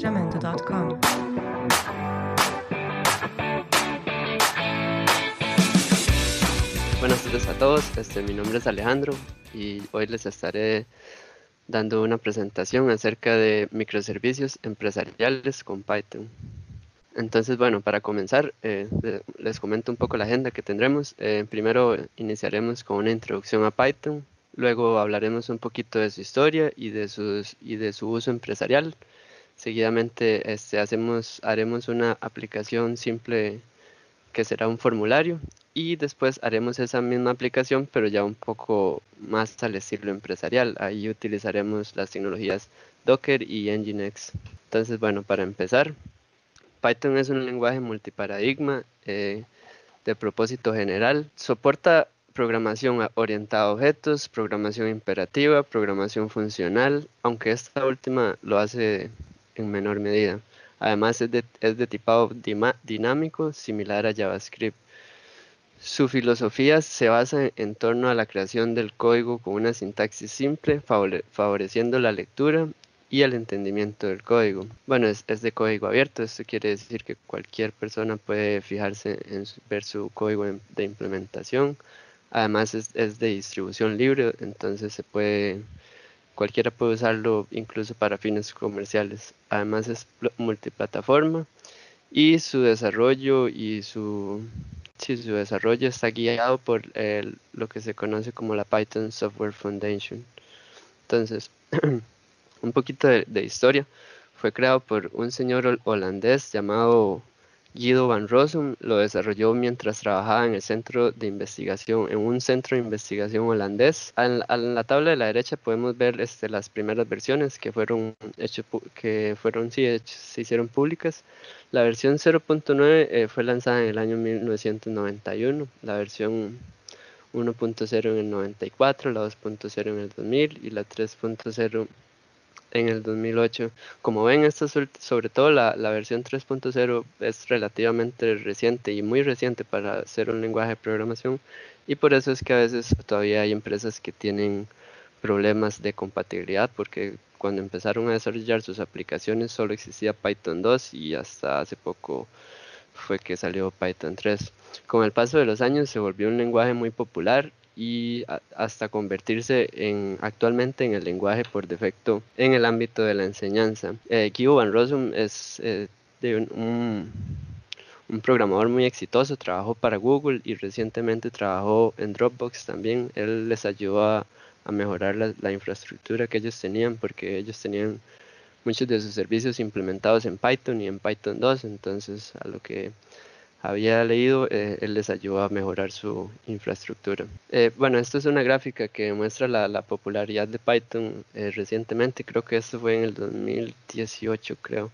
jamendo.com. Buenas tardes a todos, mi nombre es Alejandro y hoy les estaré dando una presentación acerca de microservicios empresariales con Python. Entonces, bueno, para comenzar, les comento un poco la agenda que tendremos. Primero iniciaremos con una introducción a Python, luego hablaremos un poquito de su historia y de su uso empresarial. Seguidamente haremos una aplicación simple que será un formulario y después haremos esa misma aplicación pero ya un poco más al estilo empresarial. Ahí utilizaremos las tecnologías Docker y Nginx. Entonces, bueno, para empezar, Python es un lenguaje multiparadigma de propósito general. Soporta programación orientada a objetos, programación imperativa, programación funcional, aunque esta última lo hace en menor medida. Además es de tipado dinámico, similar a JavaScript. Su filosofía se basa en torno a la creación del código con una sintaxis simple, favoreciendo la lectura y el entendimiento del código. Bueno, es de código abierto, esto quiere decir que cualquier persona puede fijarse en ver su código de implementación. Además es de distribución libre, entonces cualquiera puede usarlo incluso para fines comerciales. Además es multiplataforma y su desarrollo su desarrollo está guiado por lo que se conoce como la Python Software Foundation. Entonces, un poquito de historia. Fue creado por un señor holandés llamado Guido van Rossum. Lo desarrolló mientras trabajaba en un centro de investigación holandés. En la tabla de la derecha podemos ver las primeras versiones que se hicieron públicas. La versión 0.9 fue lanzada en el año 1991. La versión 1.0 en el 94, la 2.0 en el 2000 y la 3.0 en el 2008. Como ven, sobre todo la versión 3.0 es relativamente reciente y muy reciente para ser un lenguaje de programación, y por eso es que a veces todavía hay empresas que tienen problemas de compatibilidad, porque cuando empezaron a desarrollar sus aplicaciones solo existía Python 2 y hasta hace poco fue que salió Python 3. Con el paso de los años se volvió un lenguaje muy popular y hasta convertirse actualmente en el lenguaje por defecto en el ámbito de la enseñanza. Guido van Rossum es un programador muy exitoso, trabajó para Google y recientemente trabajó en Dropbox también. Él les ayudó a mejorar la infraestructura que ellos tenían, porque ellos tenían muchos de sus servicios implementados en Python y en Python 2, entonces a lo que había leído, él les ayudó a mejorar su infraestructura. Bueno, esto es una gráfica que muestra la popularidad de Python recientemente. Creo que esto fue en el 2018, creo.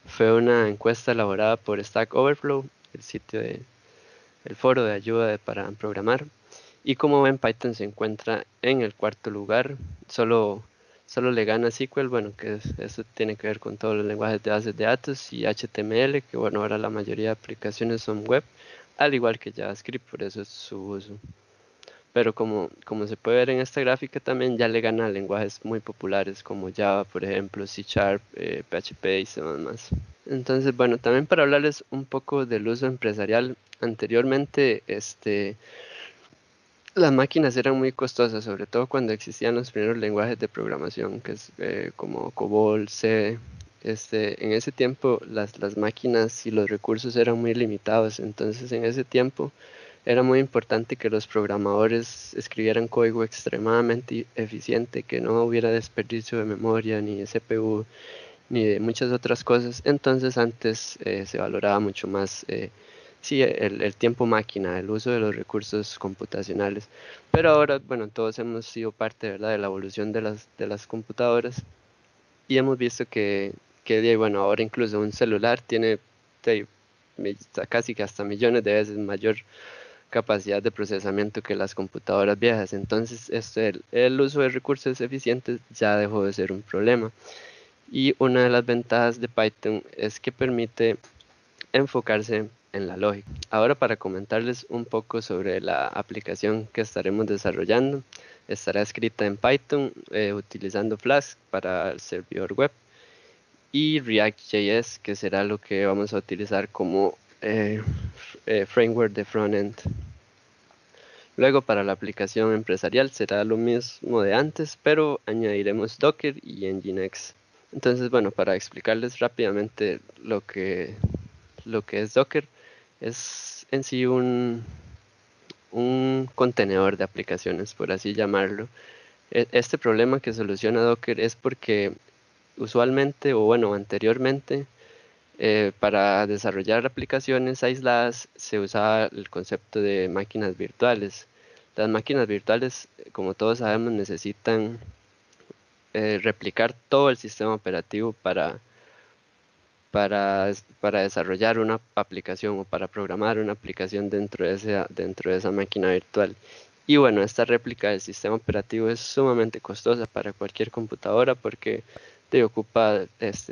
Fue una encuesta elaborada por Stack Overflow, el foro de ayuda para programar. Y como ven, Python se encuentra en el cuarto lugar. Solo le gana SQL, bueno, eso tiene que ver con todos los lenguajes de bases de datos, y HTML, que bueno, ahora la mayoría de aplicaciones son web, al igual que JavaScript, por eso es su uso. Pero como se puede ver en esta gráfica, también ya le gana a lenguajes muy populares como Java, por ejemplo, C#, PHP y demás. Entonces, bueno, también para hablarles un poco del uso empresarial, anteriormente, las máquinas eran muy costosas, sobre todo cuando existían los primeros lenguajes de programación, que es como COBOL, C. En ese tiempo las máquinas y los recursos eran muy limitados, entonces en ese tiempo era muy importante que los programadores escribieran código extremadamente eficiente, que no hubiera desperdicio de memoria, ni de CPU, ni de muchas otras cosas. Entonces antes se valoraba mucho más el tiempo máquina, el uso de los recursos computacionales. Pero ahora, bueno, todos hemos sido parte, ¿verdad?, de la evolución de las computadoras, y hemos visto bueno, ahora incluso un celular tiene de- casi que hasta millones de veces mayor capacidad de procesamiento que las computadoras viejas. Entonces, el uso de recursos eficientes ya dejó de ser un problema. Y una de las ventajas de Python es que permite enfocarse en la lógica. Ahora, para comentarles un poco sobre la aplicación que estaremos desarrollando, estará escrita en Python utilizando Flask para el servidor web. y React.js, que será lo que vamos a utilizar como framework de frontend. Luego para la aplicación empresarial será lo mismo de antes, pero añadiremos Docker y Nginx. Entonces, bueno, para explicarles rápidamente lo que es Docker, es en sí un contenedor de aplicaciones, por así llamarlo. Este problema que soluciona Docker es porque usualmente, o bueno, anteriormente, para desarrollar aplicaciones aisladas se usaba el concepto de máquinas virtuales. Las máquinas virtuales, como todos sabemos, necesitan replicar todo el sistema operativo para desarrollar una aplicación o para programar una aplicación dentro de esa máquina virtual. Y bueno, esta réplica del sistema operativo es sumamente costosa para cualquier computadora porque te ocupa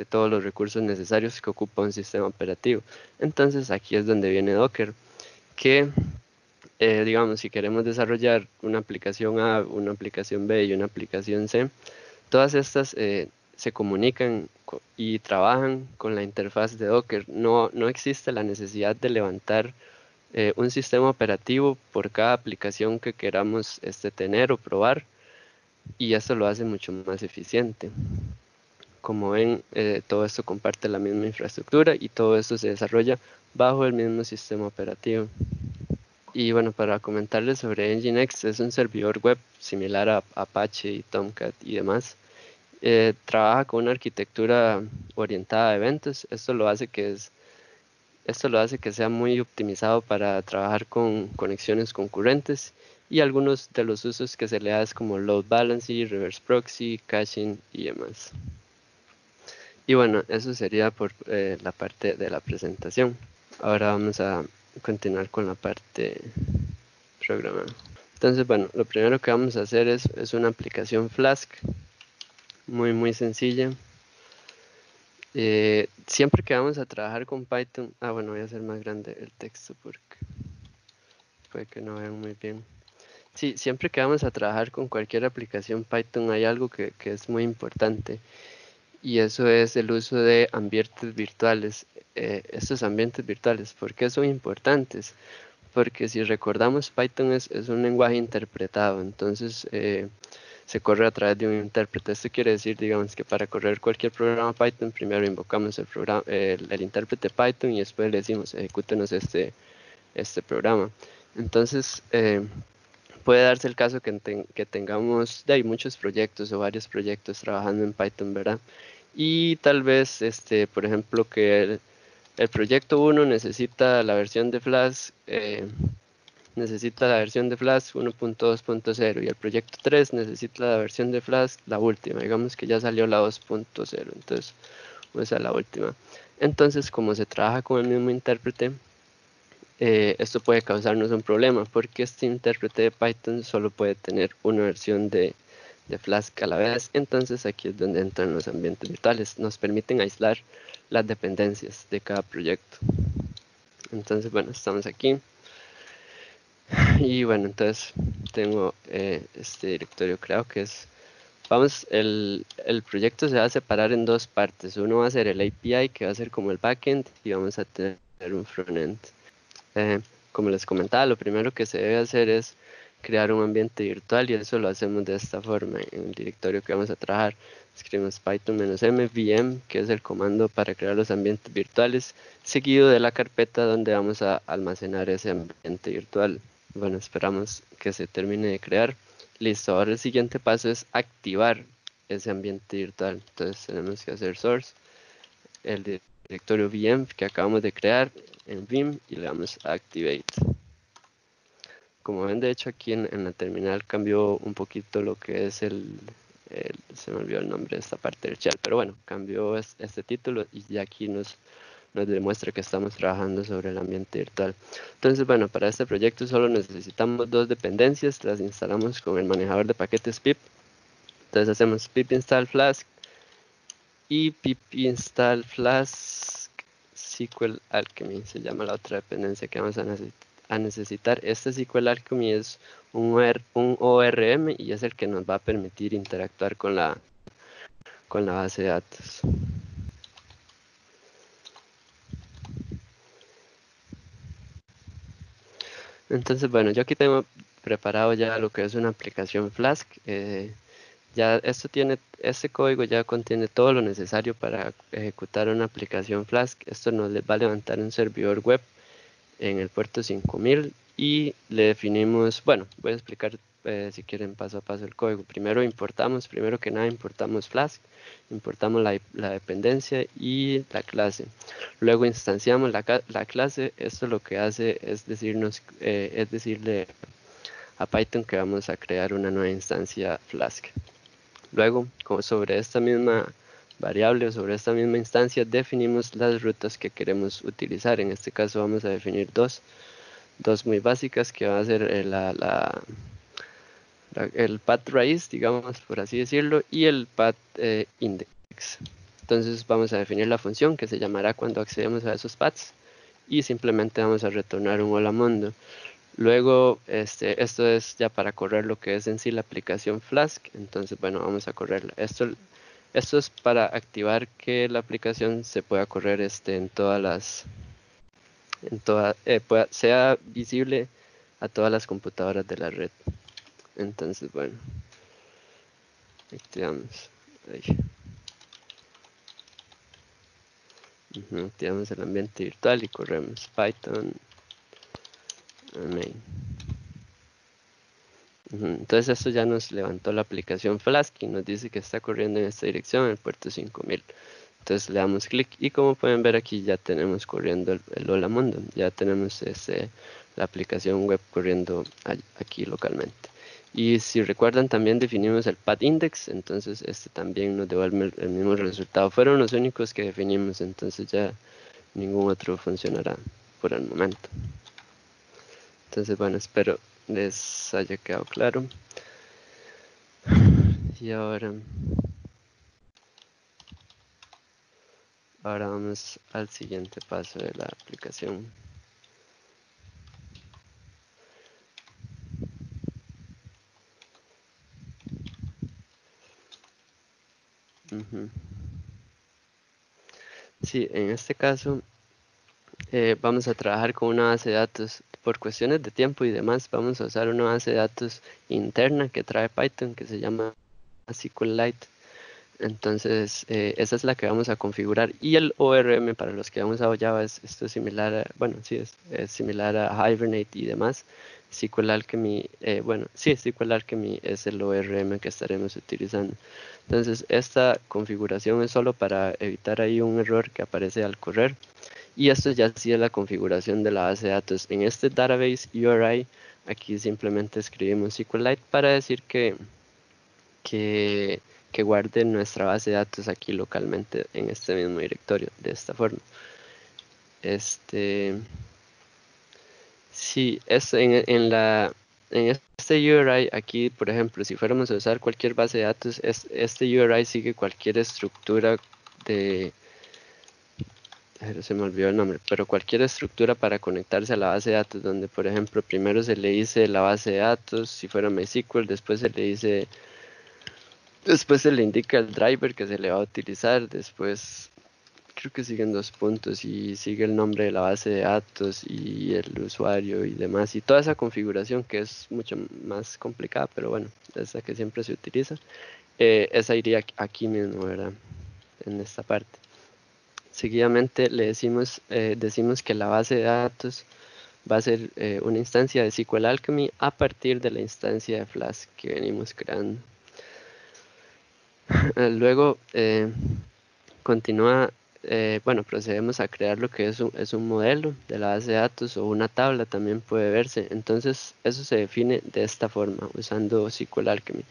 todos los recursos necesarios que ocupa un sistema operativo. Entonces aquí es donde viene Docker, que digamos, si queremos desarrollar una aplicación A, una aplicación B y una aplicación C, todas estas se comunican y trabajan con la interfaz de Docker. No existe la necesidad de levantar un sistema operativo por cada aplicación que queramos tener o probar, y eso lo hace mucho más eficiente. Como ven, todo esto comparte la misma infraestructura y todo esto se desarrolla bajo el mismo sistema operativo. Y bueno, para comentarles sobre Nginx, es un servidor web similar a Apache y Tomcat y demás. Trabaja con una arquitectura orientada a eventos. Esto lo hace que sea muy optimizado para trabajar con conexiones concurrentes, y algunos de los usos que se le da es como load balancing, reverse proxy, caching y demás. Y bueno, eso sería por la parte de la presentación. Ahora vamos a continuar con la parte programada. Entonces, bueno, lo primero que vamos a hacer es una aplicación Flask, muy sencilla. Siempre que vamos a trabajar con Python, bueno, voy a hacer más grande el texto porque puede que no vean muy bien. Sí, siempre que vamos a trabajar con cualquier aplicación Python hay algo que es muy importante, y eso es el uso de ambientes virtuales. Estos ambientes virtuales, ¿por qué son importantes? Porque si recordamos, Python es un lenguaje interpretado, entonces se corre a través de un intérprete. Esto quiere decir, digamos, que para correr cualquier programa Python, primero invocamos el intérprete Python y después le decimos, ejecútenos este programa. Entonces, puede darse el caso que tengamos de ahí muchos proyectos o varios proyectos trabajando en Python, ¿verdad? Y tal vez, por ejemplo, que el proyecto 1 necesita la versión de Flask, necesita la versión de Flask 1.2.0, y el proyecto 3 necesita la versión de Flask, la última. Digamos que ya salió la 2.0, entonces usa la última. Entonces, como se trabaja con el mismo intérprete, esto puede causarnos un problema porque este intérprete de Python solo puede tener una versión de Flask a la vez. Entonces aquí es donde entran los ambientes virtuales. Nos permiten aislar las dependencias de cada proyecto. Entonces, bueno, estamos aquí. Y bueno, entonces tengo este directorio creado que es... el proyecto se va a separar en dos partes. Uno va a ser el API, que va a ser como el backend, y vamos a tener un frontend. Como les comentaba, lo primero que se debe hacer es crear un ambiente virtual, y eso lo hacemos de esta forma. En el directorio que vamos a trabajar, escribimos python-m VM, que es el comando para crear los ambientes virtuales, seguido de la carpeta donde vamos a almacenar ese ambiente virtual. Bueno, esperamos que se termine de crear. Listo, ahora el siguiente paso es activar ese ambiente virtual. Entonces tenemos que hacer source, el directorio VM que acabamos de crear en vim, y le damos a activate. Como ven, de hecho aquí en la terminal cambió un poquito lo que es se me olvidó el nombre de esta parte del shell, pero bueno, cambió este título, y ya aquí nos demuestra que estamos trabajando sobre el ambiente virtual. Entonces, bueno, para este proyecto solo necesitamos dos dependencias, las instalamos con el manejador de paquetes pip. Entonces hacemos pip install flask y pip install flask SQL Alchemy, se llama la otra dependencia que vamos a necesitar. Este SQL Alchemy es un ORM, y es el que nos va a permitir interactuar con la base de datos. Entonces, bueno, yo aquí tengo preparado ya lo que es una aplicación Flask. Ya este código ya contiene todo lo necesario para ejecutar una aplicación Flask. Esto nos va a levantar un servidor web en el puerto 5000 y le definimos, bueno, voy a explicar si quieren paso a paso el código. Primero que nada importamos Flask, importamos la dependencia y la clase. Luego instanciamos la clase. Esto lo que hace es decirle a Python que vamos a crear una nueva instancia Flask. Luego, sobre esta misma variable o sobre esta misma instancia, definimos las rutas que queremos utilizar. En este caso vamos a definir dos muy básicas, que va a ser el path raíz, digamos, por así decirlo, y el path index. Entonces vamos a definir la función que se llamará cuando accedemos a esos paths y simplemente vamos a retornar un hola mundo. Luego, esto es ya para correr lo que es en sí la aplicación Flask. Entonces, bueno, vamos a correrla. Esto es para activar que la aplicación se pueda correr en todas sea visible a todas las computadoras de la red. Entonces, bueno, activamos. Ahí. Activamos el ambiente virtual y corremos Python main. Entonces esto ya nos levantó la aplicación Flask y nos dice que está corriendo en esta dirección, en el puerto 5000. Entonces le damos clic y como pueden ver aquí ya tenemos corriendo el Hola Mundo. Ya tenemos la aplicación web corriendo aquí localmente. Y si recuerdan también definimos el path index, entonces este también nos devuelve el mismo resultado. Fueron los únicos que definimos, entonces ya ningún otro funcionará por el momento. Entonces bueno, espero les haya quedado claro. Y ahora vamos al siguiente paso de la aplicación. Sí, en este caso vamos a trabajar con una base de datos. Por cuestiones de tiempo y demás, vamos a usar una base de datos interna que trae Python que se llama SQLite. Entonces, esa es la que vamos a configurar. Y el ORM, para los que han usado Java, esto es similar a, bueno, sí, es similar a Hibernate y demás. SQL Alchemy, bueno, sí, SQL Alchemy es el ORM que estaremos utilizando. Entonces, esta configuración es solo para evitar ahí un error que aparece al correr. Y esto ya sí es la configuración de la base de datos. En este database URI, aquí simplemente escribimos SQLite para decir que, que guarde nuestra base de datos aquí localmente en este mismo directorio, de esta forma. Sí, en este URI aquí, por ejemplo, si fuéramos a usar cualquier base de datos, este URI sigue cualquier estructura de, se me olvidó el nombre, pero cualquier estructura para conectarse a la base de datos, donde por ejemplo primero se le dice la base de datos, si fuera MySQL, después se le indica el driver que se le va a utilizar, después creo que siguen dos puntos y sigue el nombre de la base de datos y el usuario y demás, y toda esa configuración que es mucho más complicada, pero bueno, es la que siempre se utiliza, esa iría aquí mismo, ¿verdad? En esta parte. Seguidamente decimos que la base de datos va a ser una instancia de SQL Alchemy a partir de la instancia de Flask que venimos creando. Luego continúa, bueno, procedemos a crear lo que es un modelo de la base de datos o una tabla también puede verse. Entonces eso se define de esta forma usando SQL Alchemy.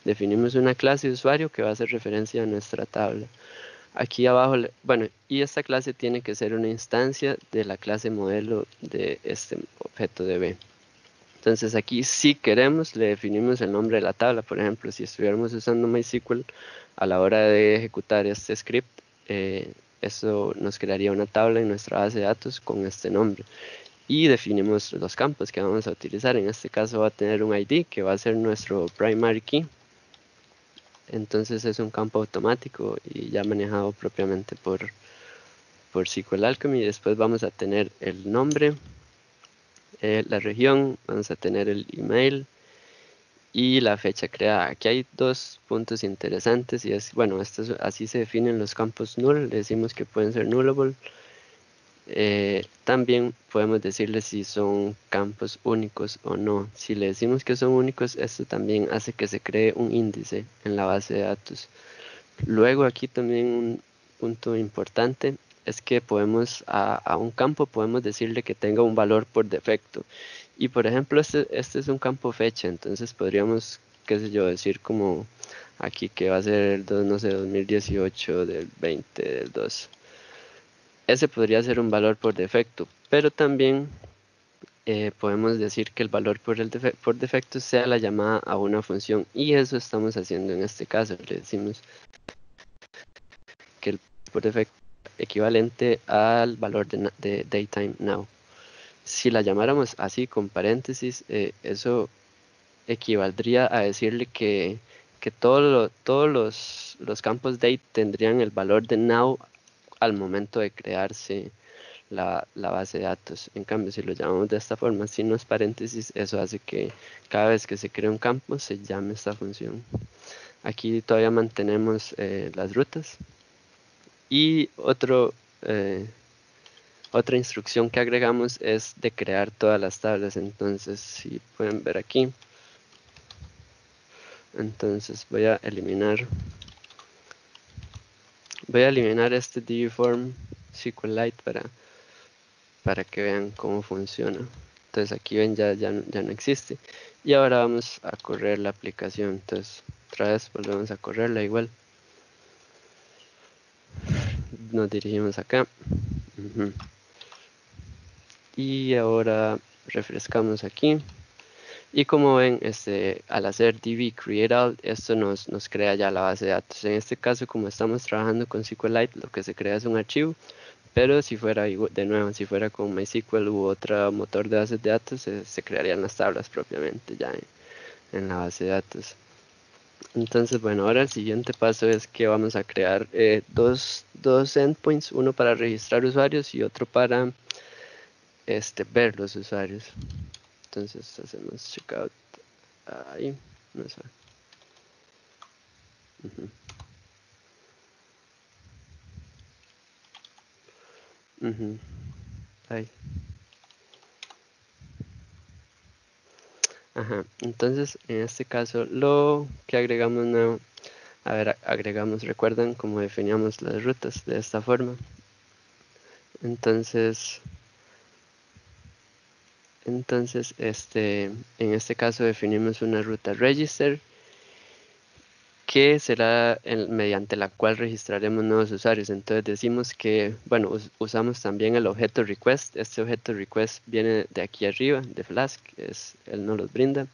Definimos una clase de usuario que va a hacer referencia a nuestra tabla. Aquí abajo, bueno, y esta clase tiene que ser una instancia de la clase modelo de este objeto de B. Entonces aquí si queremos le definimos el nombre de la tabla. Por ejemplo, si estuviéramos usando MySQL a la hora de ejecutar este script, eso nos crearía una tabla en nuestra base de datos con este nombre. Y definimos los campos que vamos a utilizar. En este caso va a tener un ID que va a ser nuestro primary key. Entonces es un campo automático y ya manejado propiamente por SQL Alchemy. Después vamos a tener el nombre la región, vamos a tener el email y la fecha creada. Aquí hay dos puntos interesantes y es, bueno, así se definen los campos null, le decimos que pueden ser nullable. También podemos decirle si son campos únicos o no. Si le decimos que son únicos, esto también hace que se cree un índice en la base de datos. Luego aquí también un punto importante es que podemos a un campo podemos decirle que tenga un valor por defecto. Y por ejemplo, este es un campo fecha, entonces podríamos, qué sé yo, decir como aquí que va a ser el 2, no sé, 2018 del 20 del 2. Ese podría ser un valor por defecto, pero también podemos decir que el valor por defecto sea la llamada a una función y eso estamos haciendo en este caso. Le decimos que el por defecto es equivalente al valor de datetime now. Si la llamáramos así con paréntesis, eso equivaldría a decirle que todos los campos date tendrían el valor de now al momento de crearse la base de datos. En cambio, si lo llamamos de esta forma, sin los paréntesis, eso hace que cada vez que se crea un campo se llame esta función. Aquí todavía mantenemos las rutas. Y otra instrucción que agregamos es de crear todas las tablas. Entonces, si pueden ver aquí, entonces voy a eliminar este dbform SQLite para que vean cómo funciona. Entonces aquí ven ya no existe. Y ahora vamos a correr la aplicación. Entonces otra vez volvemos a correrla igual. Nos dirigimos acá. Y ahora refrescamos aquí. Y como ven, al hacer db create all, esto nos crea ya la base de datos. En este caso, como estamos trabajando con SQLite, lo que se crea es un archivo. Pero si fuera, de nuevo, si fuera con MySQL u otro motor de bases de datos, se crearían las tablas propiamente ya en la base de datos. Entonces, bueno, ahora el siguiente paso es que vamos a crear dos endpoints, uno para registrar usuarios y otro para ver los usuarios. Entonces hacemos checkout ahí. No sé. Ahí. Ajá. Entonces, en este caso, lo que agregamos nuevo, a ver, agregamos, recuerdan cómo definíamos las rutas de esta forma. Entonces, en este caso definimos una ruta register que será mediante la cual registraremos nuevos usuarios. Entonces decimos que, bueno, usamos también el objeto request. Este objeto request viene de aquí arriba, de Flask, él nos los brinda.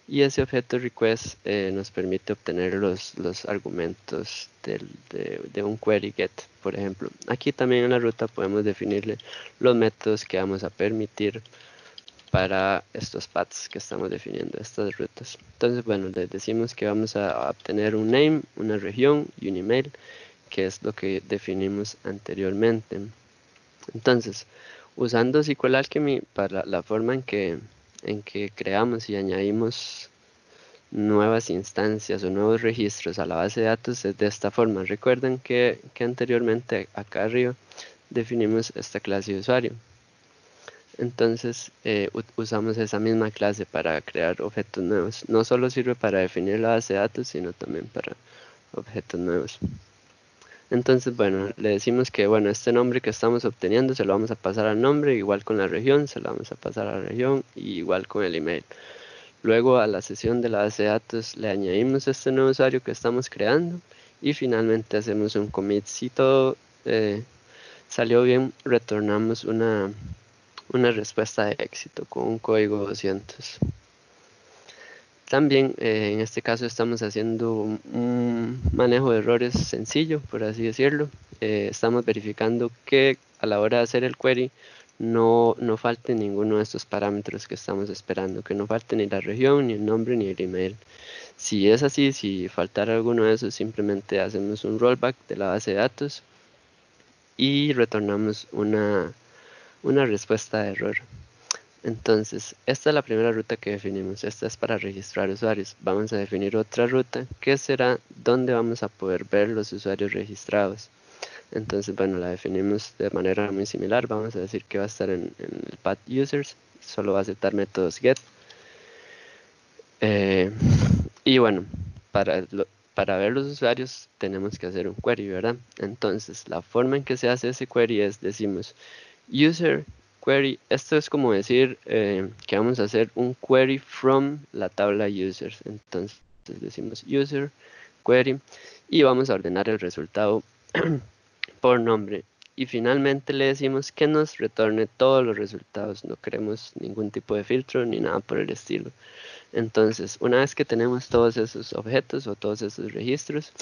Y ese objeto request nos permite obtener los argumentos de un query get, por ejemplo. Aquí también en la ruta podemos definirle los métodos que vamos a permitir para estos paths que estamos definiendo, estas rutas. Entonces, bueno, les decimos que vamos a obtener un name, una región y un email, que es lo que definimos anteriormente. Entonces, usando SQL Alchemy para la forma en que creamos y añadimos nuevas instancias o nuevos registros a la base de datos es de esta forma. Recuerden que anteriormente acá arriba definimos esta clase de usuario. Entonces usamos esa misma clase para crear objetos nuevos. No solo sirve para definir la base de datos, sino también para objetos nuevos. Entonces, bueno, le decimos que, bueno, este nombre que estamos obteniendo se lo vamos a pasar al nombre, igual con la región, se lo vamos a pasar a la región, y igual con el email. Luego a la sesión de la base de datos le añadimos este nuevo usuario que estamos creando, y finalmente hacemos un commit. Si todo salió bien, retornamos una respuesta de éxito con un código 200. También en este caso estamos haciendo un manejo de errores sencillo, por así decirlo. Estamos verificando que a la hora de hacer el query no falte ninguno de estos parámetros que estamos esperando, que no falte ni la región, ni el nombre, ni el email. Si es así, si faltara alguno de esos, simplemente hacemos un rollback de la base de datos y retornamos una respuesta de error. Entonces, esta es la primera ruta que definimos. Esta es para registrar usuarios. Vamos a definir otra ruta que será donde vamos a poder ver los usuarios registrados. Entonces, bueno, la definimos de manera muy similar. Vamos a decir que va a estar en el path users. Solo va a aceptar métodos get. Y bueno, para ver los usuarios tenemos que hacer un query, ¿verdad? Entonces, la forma en que se hace ese query es, decimos, user query. Esto es como decir que vamos a hacer un query from la tabla users. Entonces, decimos user query y vamos a ordenar el resultado por nombre. Y finalmente le decimos que nos retorne todos los resultados. No queremos ningún tipo de filtro ni nada por el estilo. Entonces, una vez que tenemos todos esos objetos o todos esos registros,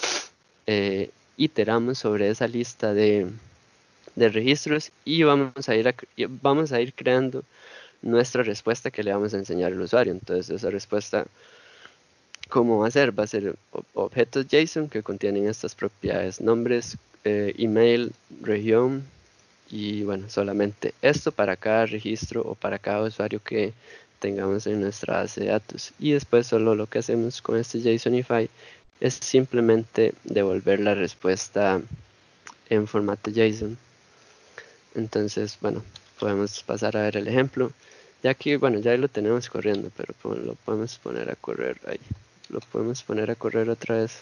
iteramos sobre esa lista de registros y vamos a ir creando nuestra respuesta que le vamos a enseñar al usuario. Entonces, esa respuesta, ¿cómo va a ser? Va a ser objetos JSON que contienen estas propiedades: nombres, email, región, y bueno, solamente esto para cada registro o para cada usuario que tengamos en nuestra base de datos. Y después solo lo que hacemos con este JSONify es simplemente devolver la respuesta en formato JSON. Entonces, bueno, podemos pasar a ver el ejemplo. Ya aquí, bueno, ya lo tenemos corriendo, pero lo podemos poner a correr ahí. Lo podemos poner a correr otra vez.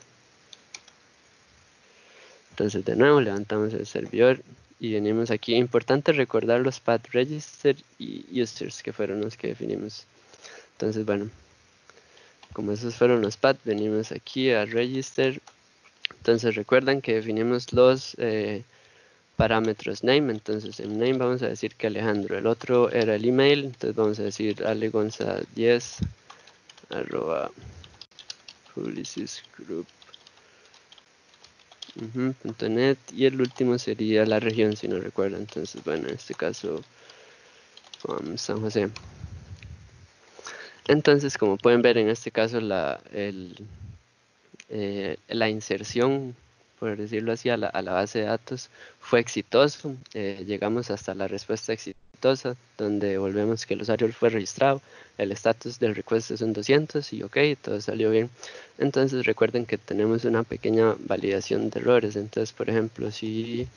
Entonces, de nuevo, levantamos el servidor y venimos aquí. Importante recordar los path register y users, que fueron los que definimos. Entonces, bueno, como esos fueron los paths, venimos aquí a register. Entonces, recuerdan que definimos los parámetros name. Entonces, en name vamos a decir que Alejandro. El otro era el email. Entonces, vamos a decir alegonza10 @publicisgroup.net, y el último sería la región, si no recuerdan. Entonces, bueno, en este caso San José. Entonces, como pueden ver, en este caso la inserción, por decirlo así, a la base de datos fue exitoso. Llegamos hasta la respuesta exitosa, donde volvemos que el usuario fue registrado, el estatus del request es un 200 y ok, todo salió bien. Entonces recuerden que tenemos una pequeña validación de errores. Entonces, por ejemplo, si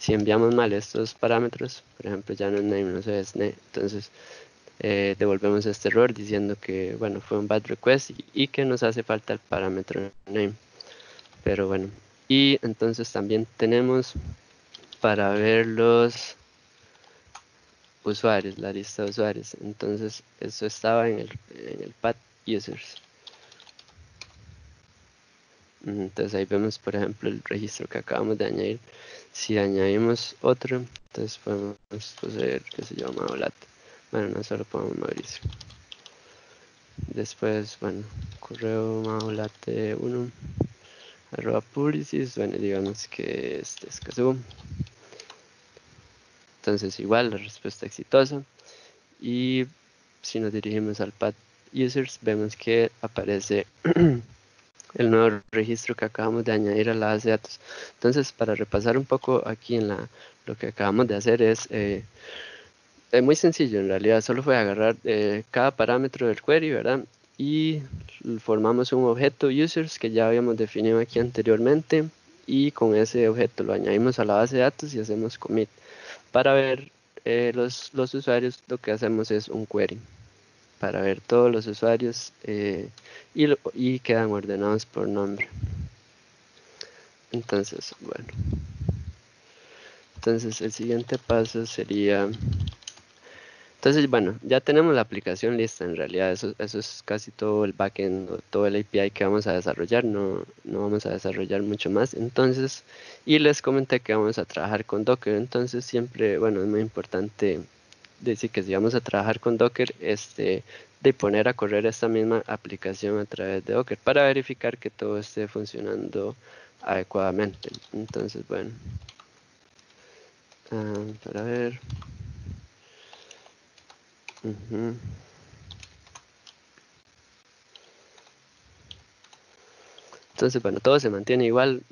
enviamos mal estos parámetros, por ejemplo, ya no es name, no sé, es name, entonces devolvemos este error diciendo que, bueno, fue un bad request y que nos hace falta el parámetro name. Pero bueno, y entonces también tenemos para ver los usuarios, la lista de usuarios. Entonces, eso estaba en el path users. Entonces ahí vemos, por ejemplo, el registro que acabamos de añadir. Si añadimos otro, entonces podemos poner, qué se llama, Maolate. Bueno, no solo ponemos Mauricio. Después, bueno, correo maolate1 @publicis. Bueno, digamos que este es Kazoo. Entonces, igual, la respuesta exitosa. Y si nos dirigimos al path users, vemos que aparece el nuevo registro que acabamos de añadir a la base de datos. Entonces, para repasar un poco aquí lo que acabamos de hacer es muy sencillo en realidad. Solo fue agarrar cada parámetro del query, ¿verdad? Y formamos un objeto users que ya habíamos definido aquí anteriormente, y con ese objeto lo añadimos a la base de datos y hacemos commit. Para ver los usuarios, lo que hacemos es un query para ver todos los usuarios y quedan ordenados por nombre. Entonces, bueno, entonces el siguiente paso sería, entonces bueno, ya tenemos la aplicación lista. En realidad eso es casi todo el backend o todo el API que vamos a desarrollar. No vamos a desarrollar mucho más. Entonces, y les comenté que vamos a trabajar con Docker. Entonces siempre, bueno, es muy importante decir que si vamos a trabajar con Docker, de poner a correr esta misma aplicación a través de Docker para verificar que todo esté funcionando adecuadamente. Entonces, bueno, para ver. Entonces, bueno, todo se mantiene igual,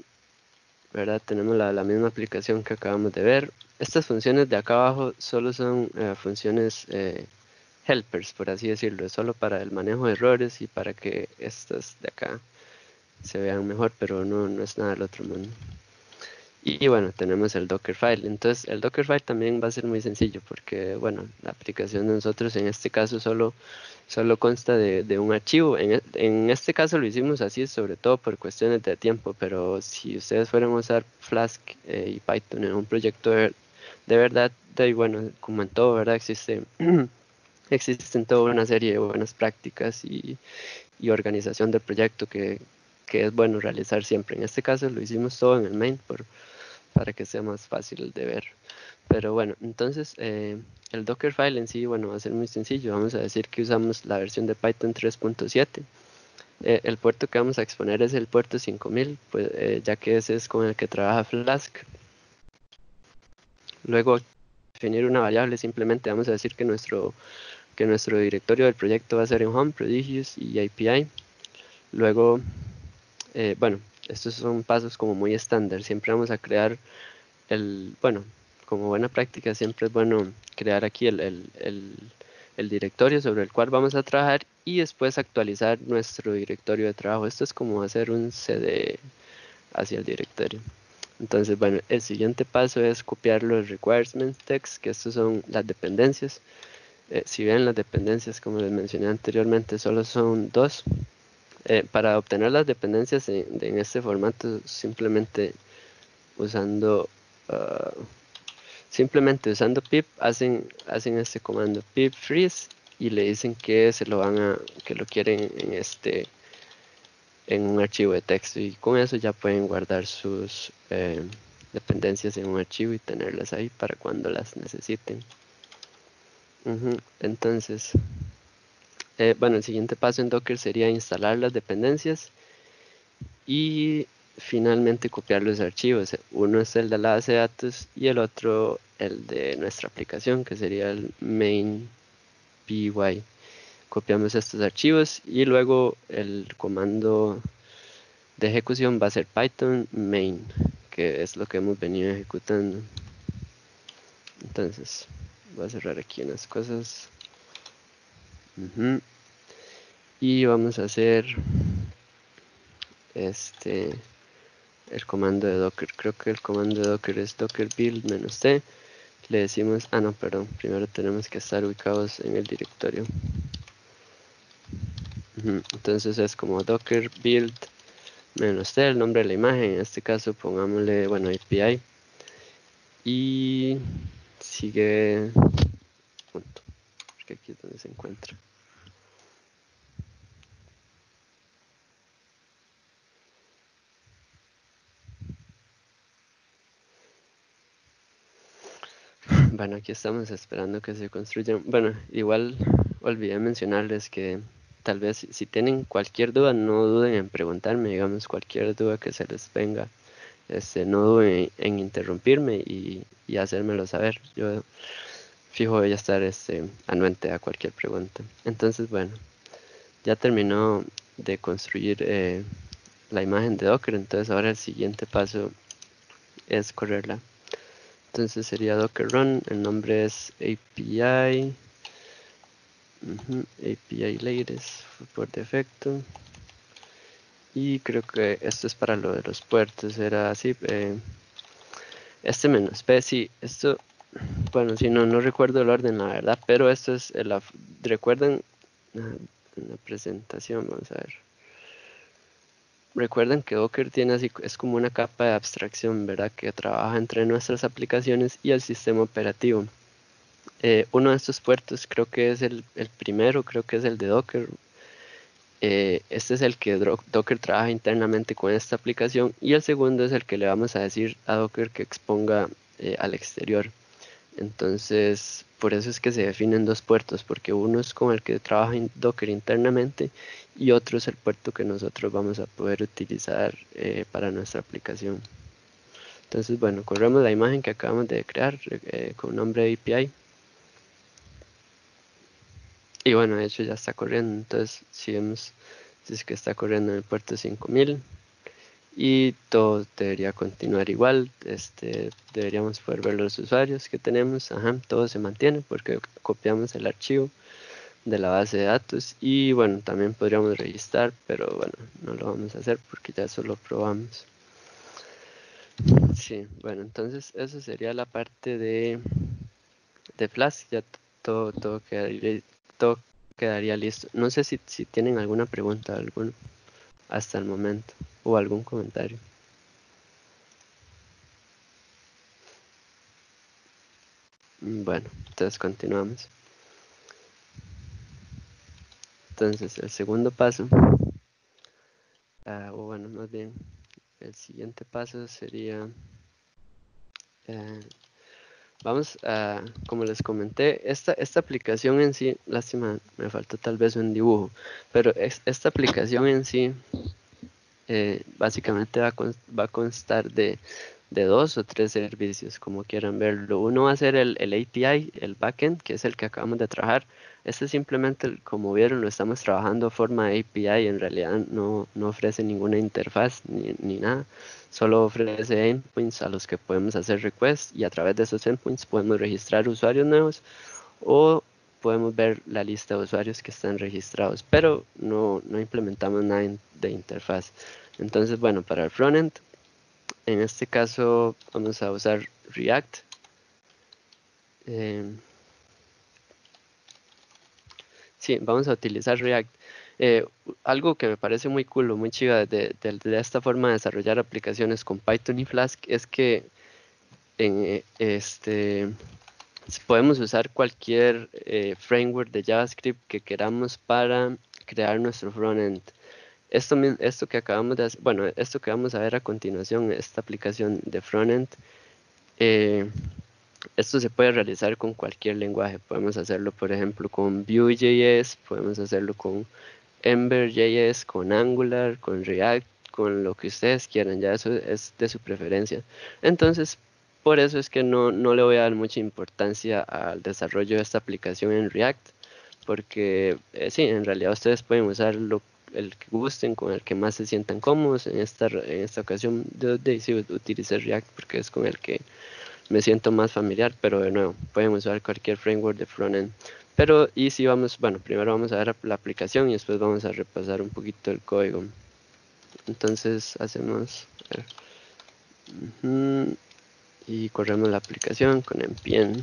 ¿verdad? Tenemos la misma aplicación que acabamos de ver. Estas funciones de acá abajo solo son funciones helpers, por así decirlo, es solo para el manejo de errores y para que estas de acá se vean mejor, pero no es nada del otro mundo. Y bueno, tenemos el Dockerfile. Entonces, el Dockerfile también va a ser muy sencillo porque, bueno, la aplicación de nosotros en este caso solo consta de un archivo. En este caso lo hicimos así, sobre todo por cuestiones de tiempo, pero si ustedes fueran a usar Flask y Python en un proyecto de verdad, y bueno, como en todo, ¿verdad? Existen toda una serie de buenas prácticas y organización del proyecto que es bueno realizar siempre. En este caso lo hicimos todo en el main para que sea más fácil de ver. Pero bueno, entonces el Dockerfile en sí, bueno, va a ser muy sencillo. Vamos a decir que usamos la versión de Python 3.7. El puerto que vamos a exponer es el puerto 5000, pues, ya que ese es con el que trabaja Flask. Luego, definir una variable, simplemente vamos a decir que nuestro directorio del proyecto va a ser en Home, Prodigious y API. Luego, bueno, estos son pasos como muy estándar. Siempre vamos a crear bueno, como buena práctica siempre es bueno crear aquí el directorio sobre el cual vamos a trabajar y después actualizar nuestro directorio de trabajo. Esto es como hacer un CD hacia el directorio. Entonces, bueno, el siguiente paso es copiar los requirements text, que estos son las dependencias. Si ven las dependencias, como les mencioné anteriormente, solo son dos. Para obtener las dependencias en este formato, usando uh, simplemente usando pip hacen este comando pip freeze y le dicen que que lo quieren en un archivo de texto, y con eso ya pueden guardar sus dependencias en un archivo y tenerlas ahí para cuando las necesiten. Entonces, bueno, el siguiente paso en Docker sería instalar las dependencias y finalmente copiar los archivos. Uno es el de la base de datos y el otro el de nuestra aplicación, que sería el main py. Copiamos estos archivos y luego el comando de ejecución va a ser python main, que es lo que hemos venido ejecutando. Entonces, voy a cerrar aquí unas cosas. Y vamos a hacer el comando de Docker. Creo que el comando de Docker es docker build -t. Le decimos, no, perdón, primero tenemos que estar ubicados en el directorio. Entonces es como docker build -t, el nombre de la imagen, en este caso pongámosle, bueno, API. Y sigue punto, porque aquí es donde se encuentra. Bueno, aquí estamos esperando que se construyan. Bueno, igual olvidé mencionarles que tal vez si tienen cualquier duda, no duden en preguntarme, digamos, cualquier duda que se les venga. No duden en interrumpirme y hacérmelo saber. Yo fijo voy a estar anuente a cualquier pregunta. Entonces, bueno, ya terminó de construir la imagen de Docker, entonces ahora el siguiente paso es correrla. Entonces sería docker run, el nombre es API, API latest por defecto. Y creo que esto es para lo de los puertos, era así. -p, sí, esto, bueno, si no recuerdo el orden, la verdad, pero esto es, recuerden, en la presentación, vamos a ver. Recuerden que Docker tiene así, es como una capa de abstracción, ¿verdad? Que trabaja entre nuestras aplicaciones y el sistema operativo. Uno de estos puertos creo que es el primero, creo que es el de Docker. Este es el que Docker trabaja internamente con esta aplicación, y el segundo es el que le vamos a decir a Docker que exponga al exterior. Entonces, por eso es que se definen dos puertos, porque uno es con el que trabaja Docker internamente y otro es el puerto que nosotros vamos a poder utilizar para nuestra aplicación. Entonces, bueno, corremos la imagen que acabamos de crear con nombre API. Y bueno, de hecho ya está corriendo. Entonces, si vemos, es que está corriendo en el puerto 5000 y todo debería continuar igual. Deberíamos poder ver los usuarios que tenemos. Todo se mantiene porque copiamos el archivo. de la base de datos. Y bueno, también podríamos registrar, pero bueno, no lo vamos a hacer porque ya eso lo probamos. Sí, bueno, entonces eso sería la parte de Flask. Ya todo quedaría listo. No sé si tienen alguna pregunta hasta el momento o algún comentario. Bueno, entonces continuamos. Entonces el segundo paso, o bueno, más bien, el siguiente paso sería, vamos a, como les comenté, esta aplicación en sí, lástima, me faltó tal vez un dibujo, pero esta aplicación en sí básicamente va a constar de 2 o 3 servicios, como quieran verlo. Uno va a ser el API, el backend, que es el que acabamos de trabajar. Este simplemente, como vieron, lo estamos trabajando a forma de API. En realidad no ofrece ninguna interfaz ni nada. Solo ofrece endpoints a los que podemos hacer requests y a través de esos endpoints podemos registrar usuarios nuevos o podemos ver la lista de usuarios que están registrados, pero no implementamos nada de interfaz. Entonces, bueno, para el frontend, en este caso vamos a usar React. Sí, vamos a utilizar React. Algo que me parece muy cool, muy chiva de esta forma de desarrollar aplicaciones con Python y Flask es que en podemos usar cualquier framework de JavaScript que queramos para crear nuestro frontend. Esto que acabamos de hacer, bueno, esto que vamos a ver a continuación, esta aplicación de frontend, eh, esto se puede realizar con cualquier lenguaje. Podemos hacerlo, por ejemplo, con Vue.js, podemos hacerlo con Ember.js, con Angular, con React, con lo que ustedes quieran, ya eso es de su preferencia. Entonces, por eso es que no le voy a dar mucha importancia al desarrollo de esta aplicación en React, porque sí, en realidad ustedes pueden usar el que gusten, con el que más se sientan cómodos. En esta ocasión yo decidí utilizar React porque es con el que me siento más familiar, pero de nuevo, pueden usar cualquier framework de frontend. Pero, y si vamos, bueno, primero vamos a ver la aplicación y después vamos a repasar un poquito el código. Entonces hacemos, y corremos la aplicación con npm.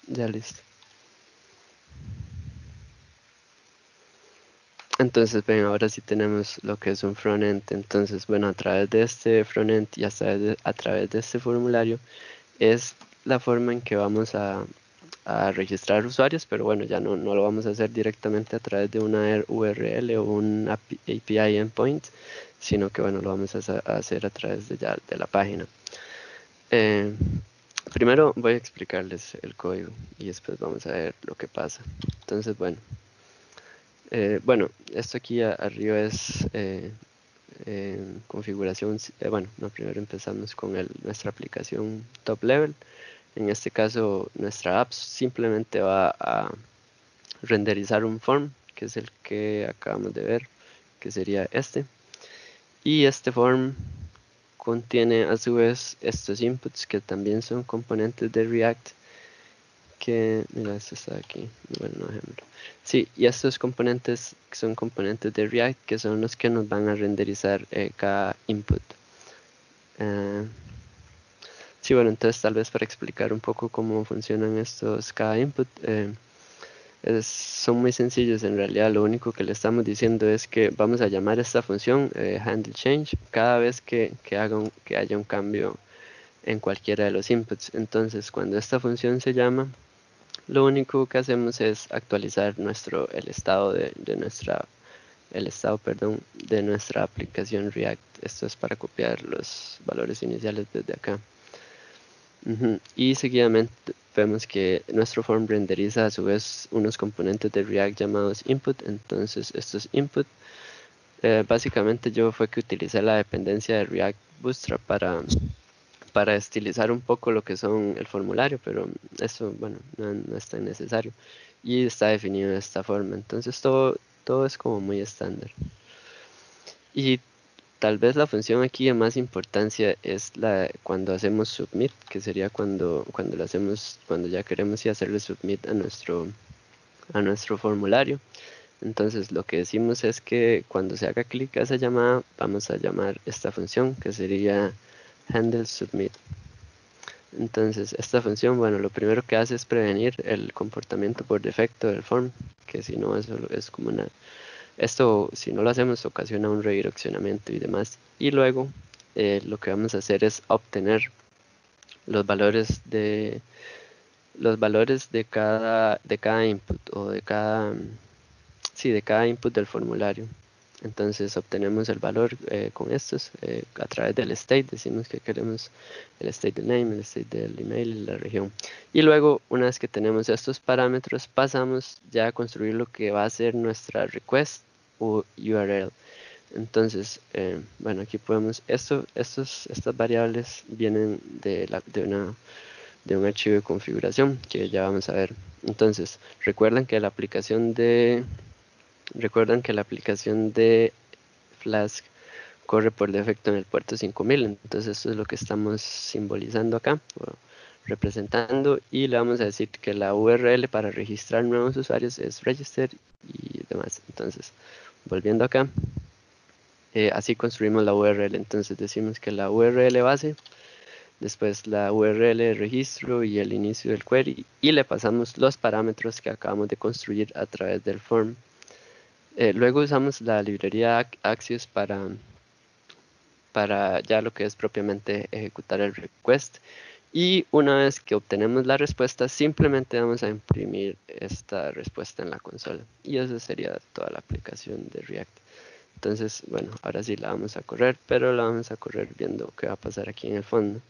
Ya listo. Entonces, ven, ahora sí tenemos lo que es un frontend. Entonces, bueno, a través de este frontend y a través de este formulario es la forma en que vamos a registrar usuarios, pero bueno, ya no lo vamos a hacer directamente a través de una URL o un API endpoint, sino que bueno, lo vamos a hacer a través de la página. Eh, Primero voy a explicarles el código y después vamos a ver lo que pasa. Entonces, bueno, esto aquí arriba es configuración. Bueno, no, primero empezamos con nuestra aplicación top level. En este caso, nuestra app simplemente va a renderizar un form, que es el que acabamos de ver, que sería este. Y este form contiene a su vez estos inputs que también son componentes de React, que, mira, esto está aquí, bueno, no ejemplo. Sí, y estos componentes son componentes de React que son los que nos van a renderizar cada input. Sí, bueno, entonces tal vez para explicar un poco cómo funcionan cada input, son muy sencillos en realidad. Lo único que le estamos diciendo es que vamos a llamar esta función handle change cada vez que haya un cambio en cualquiera de los inputs. Entonces, cuando esta función se llama, lo único que hacemos es actualizar el estado perdón, de nuestra aplicación React. Esto es para copiar los valores iniciales desde acá. Y seguidamente vemos que nuestro form renderiza a su vez unos componentes de React llamados input. Entonces estos input, básicamente yo fue que utilicé la dependencia de React Bootstrap para estilizar un poco lo que son el formulario, pero eso, bueno, no es tan necesario. Y está definido de esta forma. Entonces todo es como muy estándar. Y tal vez la función aquí de más importancia es la cuando hacemos submit, que sería cuando lo hacemos, cuando ya queremos y hacerle submit a nuestro formulario. Entonces lo que decimos es que cuando se haga clic a esa llamada, vamos a llamar esta función que sería handle submit. Entonces esta función, bueno, lo primero que hace es prevenir el comportamiento por defecto del form, que si no eso es como una... Esto, si no lo hacemos, ocasiona un redireccionamiento y demás. Y luego lo que vamos a hacer es obtener los valores de cada input o de cada, sí, de cada input del formulario. Entonces obtenemos el valor con estos a través del state. Decimos que queremos el state del name, el state del email y la región. Y luego, una vez que tenemos estos parámetros, pasamos ya a construir lo que va a ser nuestra request o URL. Entonces, bueno, aquí podemos, estas variables vienen de un archivo de configuración que ya vamos a ver. Entonces, recuerdan que la aplicación de Flask corre por defecto en el puerto 5000, entonces esto es lo que estamos simbolizando acá, o representando, y le vamos a decir que la URL para registrar nuevos usuarios es register y demás. Entonces, volviendo acá, así construimos la URL. Entonces decimos que la URL base, después la URL de registro y el inicio del query, y le pasamos los parámetros que acabamos de construir a través del form. Luego usamos la librería Axios para ya lo que es propiamente ejecutar el request. Y una vez que obtenemos la respuesta, simplemente vamos a imprimir esta respuesta en la consola. Y eso sería toda la aplicación de React. Entonces, bueno, ahora sí la vamos a correr, pero la vamos a correr viendo qué va a pasar aquí en el fondo,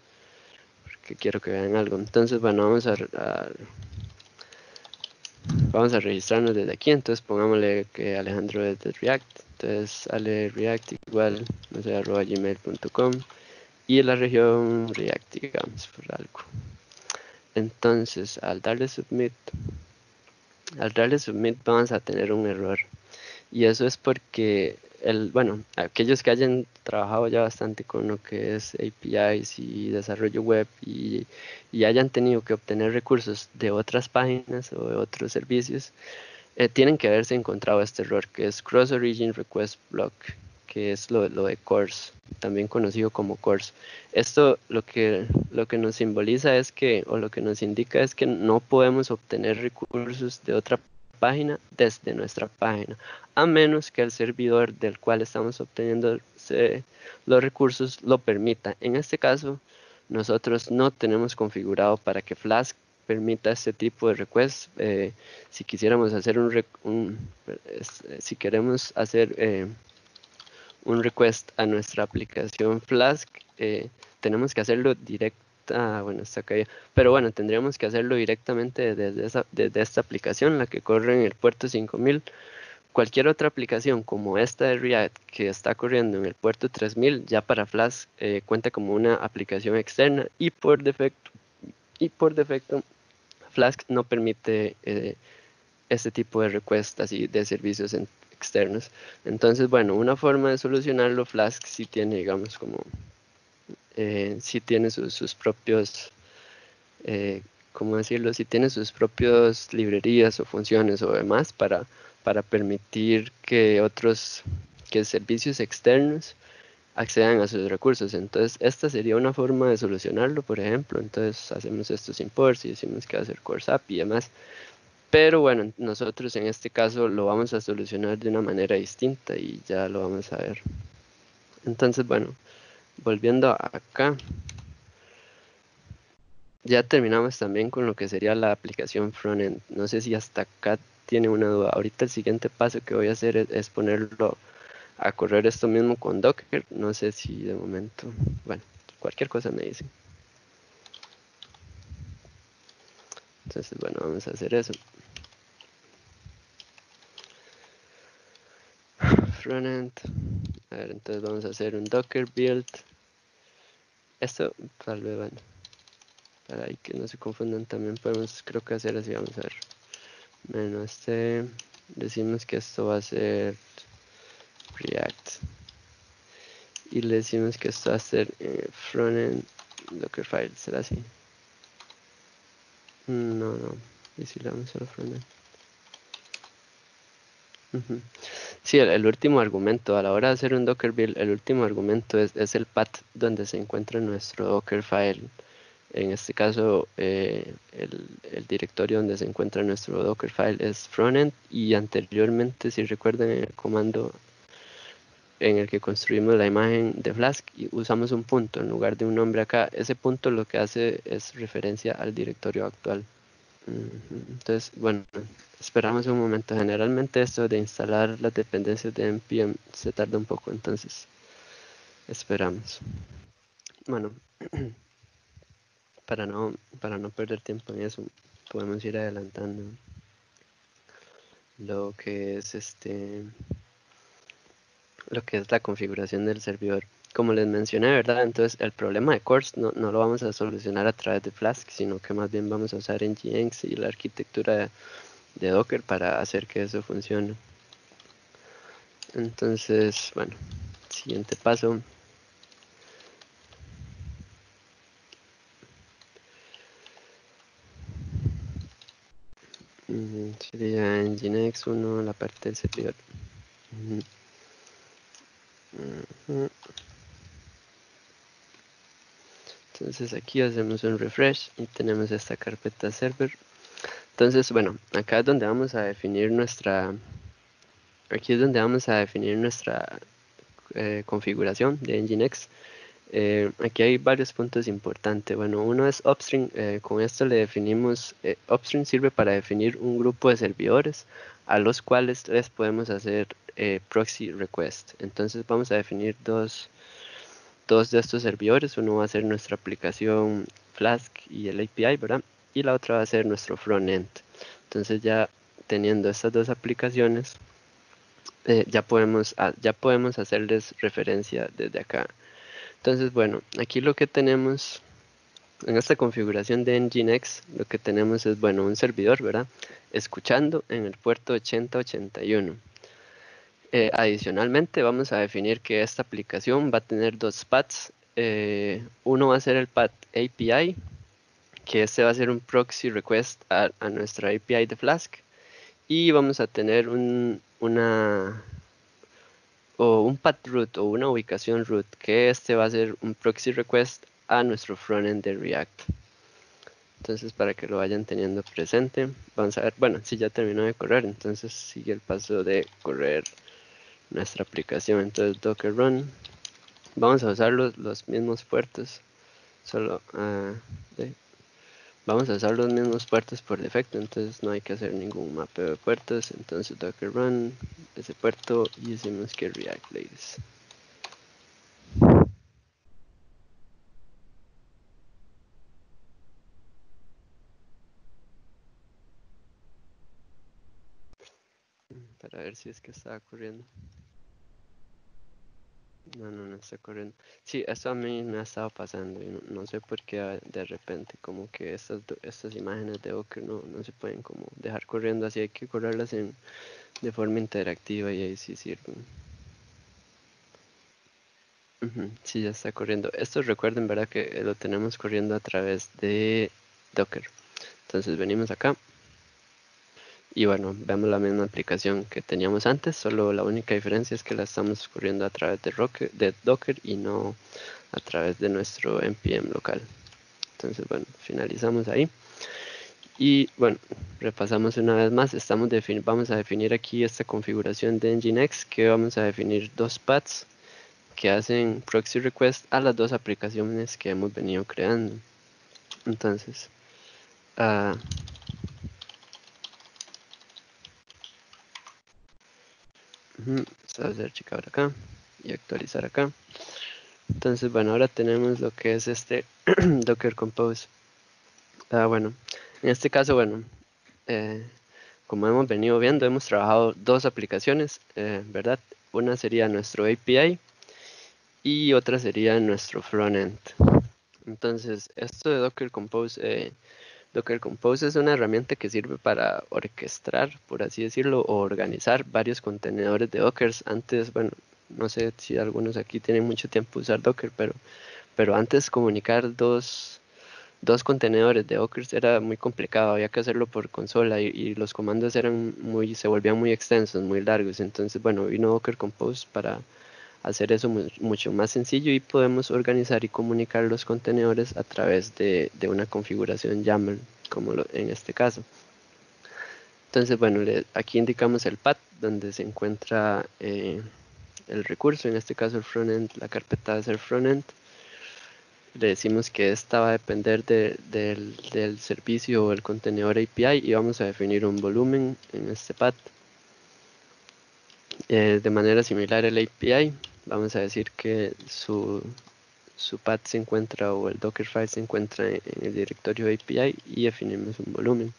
porque quiero que vean algo. Entonces, bueno, vamos a registrarnos desde aquí. Entonces, pongámosle que Alejandro es de React. Entonces, ale React igual, no sé, @gmail.com. Y la región React, digamos, por algo. Entonces, al darle submit vamos a tener un error. Y eso es porque, bueno, aquellos que hayan trabajado ya bastante con lo que es APIs y desarrollo web y hayan tenido que obtener recursos de otras páginas o de otros servicios, tienen que haberse encontrado este error, que es Cross Origin Request Block, que es lo de CORS, también conocido como CORS. Esto lo que nos simboliza es que, o lo que nos indica es que no podemos obtener recursos de otra página desde nuestra página, a menos que el servidor del cual estamos obteniendo los recursos lo permita. En este caso, nosotros no tenemos configurado para que Flask permita este tipo de requests. Si quisiéramos hacer si queremos hacer un request a nuestra aplicación Flask, tenemos que hacerlo bueno, está acá ya. Pero bueno, tendríamos que hacerlo directamente desde esta aplicación, la que corre en el puerto 5000. Cualquier otra aplicación como esta de React que está corriendo en el puerto 3000, ya para Flask cuenta como una aplicación externa y por defecto Flask no permite este tipo de requests así de servicios externos. Entonces, bueno, una forma de solucionarlo, Flask sí tiene, digamos, sí tiene sus propios, ¿cómo decirlo? Sí tiene sus propios librerías o funciones o demás para permitir que servicios externos accedan a sus recursos. Entonces, esta sería una forma de solucionarlo, por ejemplo. Entonces, hacemos estos imports y decimos que va a hacer Core API y demás. Pero bueno, nosotros en este caso lo vamos a solucionar de una manera distinta y ya lo vamos a ver. Entonces, bueno, volviendo acá, ya terminamos también con lo que sería la aplicación frontend. No sé si hasta acá tiene una duda. Ahorita el siguiente paso que voy a hacer es ponerlo a correr esto mismo con Docker. No sé si de momento, bueno, cualquier cosa me dicen. Entonces, bueno, vamos a hacer eso. Frontend. A ver, entonces vamos a hacer un Docker build. Esto tal vez, bueno, para ahí que no se confundan, también podemos, creo que hacer así, vamos a ver. Menos decimos que esto va a ser React. y le decimos que esto va a ser frontend Dockerfile, ¿será así? No, y si le damos solo frontend. Sí, el último argumento, a la hora de hacer un Docker build, el último argumento es el path donde se encuentra nuestro Dockerfile. En este caso, el directorio donde se encuentra nuestro Dockerfile es frontend, y anteriormente, si recuerdan, el comando en el que construimos la imagen de Flask y usamos un punto en lugar de un nombre acá, ese punto lo que hace es referencia al directorio actual. Entonces, bueno, esperamos un momento. Generalmente esto de instalar las dependencias de npm se tarda un poco, entonces esperamos. Bueno, para no perder tiempo en eso, podemos ir adelantando lo que es lo que es la configuración del servidor. Como les mencioné, ¿verdad? Entonces el problema de CORS no lo vamos a solucionar a través de Flask, sino que más bien vamos a usar Nginx y la arquitectura de Docker para hacer que eso funcione. Entonces, bueno, siguiente paso. Sería Nginx 1, la parte del servidor. Entonces aquí hacemos un refresh y tenemos esta carpeta server. Entonces, bueno, acá es donde vamos a definir nuestra configuración de Nginx. Aquí hay varios puntos importantes. Bueno, uno es upstream. Con esto le definimos, upstream sirve para definir un grupo de servidores a los cuales les podemos hacer proxy request. Entonces vamos a definir dos de estos servidores. Uno va a ser nuestra aplicación Flask y el API, ¿verdad? Y la otra va a ser nuestro frontend. Entonces ya teniendo estas dos aplicaciones, ya podemos hacerles referencia desde acá. Entonces, bueno, aquí lo que tenemos en esta configuración de Nginx, lo que tenemos es, bueno, un servidor, ¿verdad? Escuchando en el puerto 8081. Adicionalmente, vamos a definir que esta aplicación va a tener dos paths. Uno va a ser el path API, que este va a ser un proxy request a nuestra API de Flask. Y vamos a tener un path root o una ubicación root, que este va a ser un proxy request a nuestro frontend de React. Entonces, para que lo vayan teniendo presente, vamos a ver, bueno, si ya terminó de correr, entonces sigue el paso de correr nuestra aplicación. Entonces, docker run, vamos a usar los mismos puertos, solo vamos a usar los mismos puertos por defecto, entonces no hay que hacer ningún mapeo de puertos. Entonces, docker run ese puerto y decimos que React Ladies. Para ver si es que está corriendo. No está corriendo. Sí, eso a mí me ha estado pasando y no sé por qué de repente como que estas imágenes de Docker no se pueden como dejar corriendo, así hay que correrlas de forma interactiva y ahí sí sirven. Sí, ya está corriendo. Esto recuerden, ¿verdad? Que lo tenemos corriendo a través de Docker. Entonces venimos acá y bueno, vemos la misma aplicación que teníamos antes, solo la única diferencia es que la estamos corriendo a través de Docker y no a través de nuestro npm local. Entonces, bueno, finalizamos ahí. Y bueno, repasamos una vez más. Vamos a definir aquí esta configuración de Nginx, que vamos a definir dos paths que hacen proxy request a las dos aplicaciones que hemos venido creando. Entonces, vamos a hacer check out acá y actualizar acá. Entonces, bueno, ahora tenemos lo que es este Docker Compose. Bueno, en este caso, bueno, como hemos venido viendo, hemos trabajado dos aplicaciones, ¿verdad? Una sería nuestro API y otra sería nuestro frontend. Entonces, esto de Docker Compose es una herramienta que sirve para orquestar, por así decirlo, o organizar varios contenedores de Docker. Antes, bueno, No sé si algunos aquí tienen mucho tiempo de usar Docker, pero antes comunicar dos contenedores de Docker era muy complicado, había que hacerlo por consola y los comandos se volvían muy extensos, muy largos. Entonces, bueno, vino Docker Compose para hacer eso mucho más sencillo y podemos organizar y comunicar los contenedores a través de una configuración YAML, como en este caso. Entonces, bueno, aquí indicamos el path donde se encuentra el recurso, en este caso el frontend, la carpeta de ser frontend. Le decimos que esta va a depender del servicio o el contenedor API y vamos a definir un volumen en este path. De manera similar al API, vamos a decir que su path se encuentra o el Dockerfile se encuentra en el directorio API y definimos un volumen.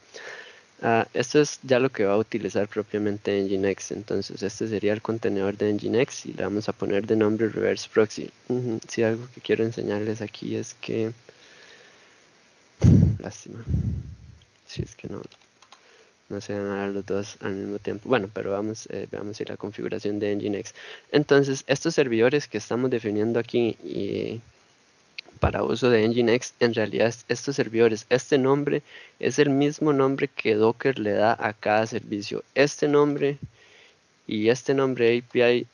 Esto es ya lo que va a utilizar propiamente Nginx. Entonces este sería el contenedor de Nginx y le vamos a poner de nombre reverse proxy. Sí, algo que quiero enseñarles aquí es que, lástima, si es que no se van a dar los dos al mismo tiempo. Bueno, pero veamos si la configuración de Nginx. Entonces estos servidores que estamos definiendo aquí para uso de Nginx, en realidad estos servidores, este nombre es el mismo nombre que Docker le da a cada servicio. Este nombre y este nombre API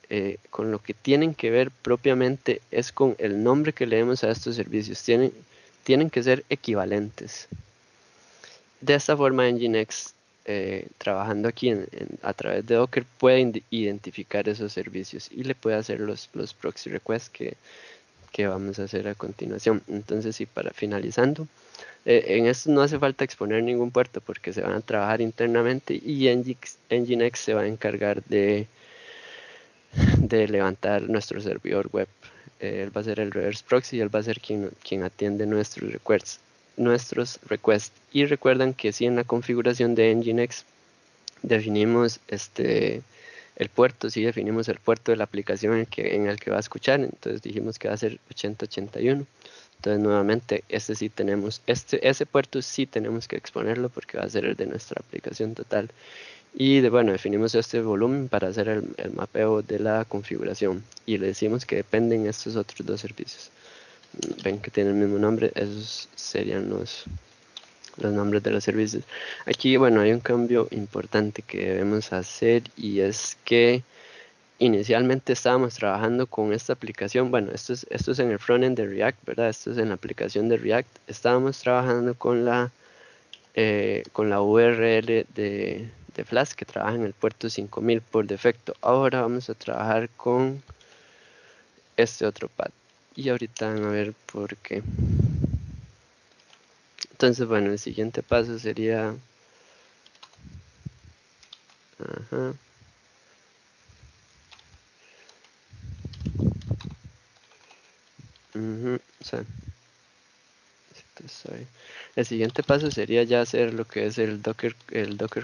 con lo que tienen que ver propiamente es con el nombre que le demos a estos servicios. Tienen que ser equivalentes. De esta forma Nginx, trabajando aquí a través de Docker, puede identificar esos servicios y le puede hacer los proxy requests que vamos a hacer a continuación. Entonces, sí, para finalizando, en esto no hace falta exponer ningún puerto porque se van a trabajar internamente y Nginx se va a encargar de levantar nuestro servidor web. Él va a ser el reverse proxy y él va a ser quien atiende nuestros requests. Y recuerdan que si en la configuración de Nginx definimos el puerto, sí definimos el puerto de la aplicación en el que va a escuchar, entonces dijimos que va a ser 8081. Entonces nuevamente ese puerto sí tenemos que exponerlo porque va a ser el de nuestra aplicación total. Y bueno, definimos este volumen para hacer el mapeo de la configuración y le decimos que dependen estos otros dos servicios. Ven que tienen el mismo nombre, esos serían los nombres de los servicios. Aquí, bueno, hay un cambio importante que debemos hacer y es que inicialmente estábamos trabajando con esta aplicación. Bueno, esto es en el frontend de React, ¿verdad? Esto es en la aplicación de React. Estábamos trabajando con la URL de Flask que trabaja en el puerto 5000 por defecto. Ahora vamos a trabajar con este otro path. Y ahorita van a ver por qué. Entonces, bueno, el siguiente paso sería... Ajá. O sea, el siguiente paso sería ya hacer lo que es el Docker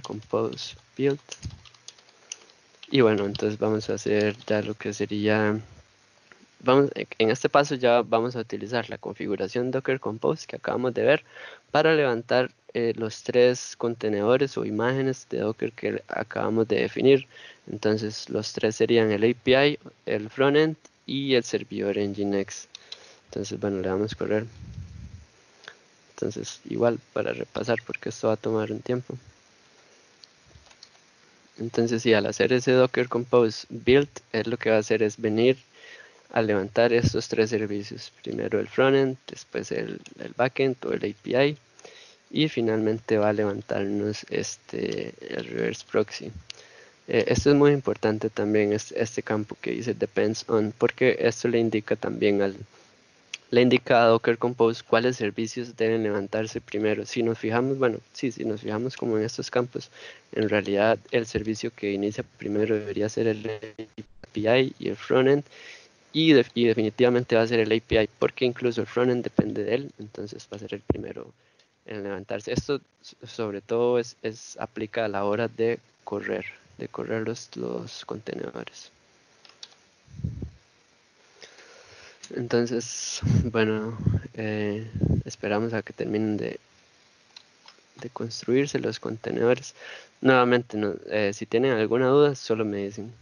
Compose build. Y bueno, entonces vamos a hacer ya lo que sería... en este paso ya vamos a utilizar la configuración Docker Compose que acabamos de ver para levantar los tres contenedores o imágenes de Docker que acabamos de definir. Entonces los tres serían el API, el frontend y el servidor Nginx. Entonces bueno, le damos a correr. Entonces igual para repasar porque esto va a tomar un tiempo. Entonces sí, al hacer ese Docker Compose build, lo que va a hacer es venir a levantar estos tres servicios. Primero el frontend, después el backend o el API y finalmente va a levantarnos el reverse proxy. Esto es muy importante también, este campo que dice depends on, porque esto le indica a Docker Compose cuáles servicios deben levantarse primero. Si nos fijamos, bueno, sí, si nos fijamos como en estos campos, en realidad el servicio que inicia primero debería ser el API y el frontend, y definitivamente va a ser el API porque incluso el frontend depende de él, entonces va a ser el primero en levantarse. Esto sobre todo aplica a la hora de correr los contenedores. Entonces, bueno, esperamos a que terminen de construirse los contenedores. Nuevamente, si tienen alguna duda, solo me dicen.